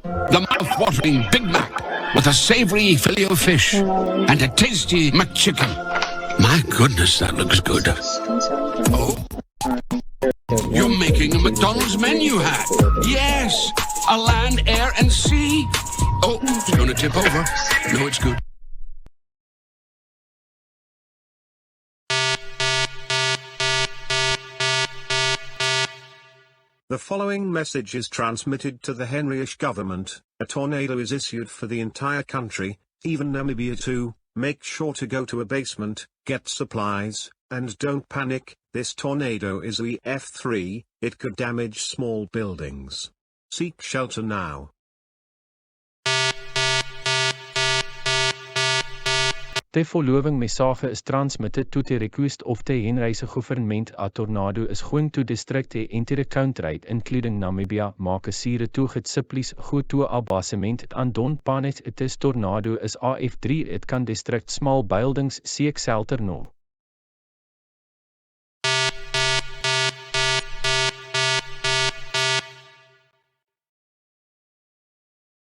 The mouth-watering Big Mac with a savoury fillet of fish and a tasty McChicken. My goodness, that looks good. Oh, you're making a McDonald's menu hat. Yes, a land, air and sea. Oh, it's going to tip over. No, it's good. The following message is transmitted to the Henryish government. A tornado is issued for the entire country, even Namibia too. Make sure to go to a basement, get supplies, and don't panic. This tornado is EF3, it could damage small buildings. Seek shelter now. The following message is transmitted to the request of the Henryse government. A tornado is going to district enter the country, including Namibia. Maak a sire toe getsipplies go to a basement and don't panic. This tornado is AF3. It can district small buildings. Seek shelter now.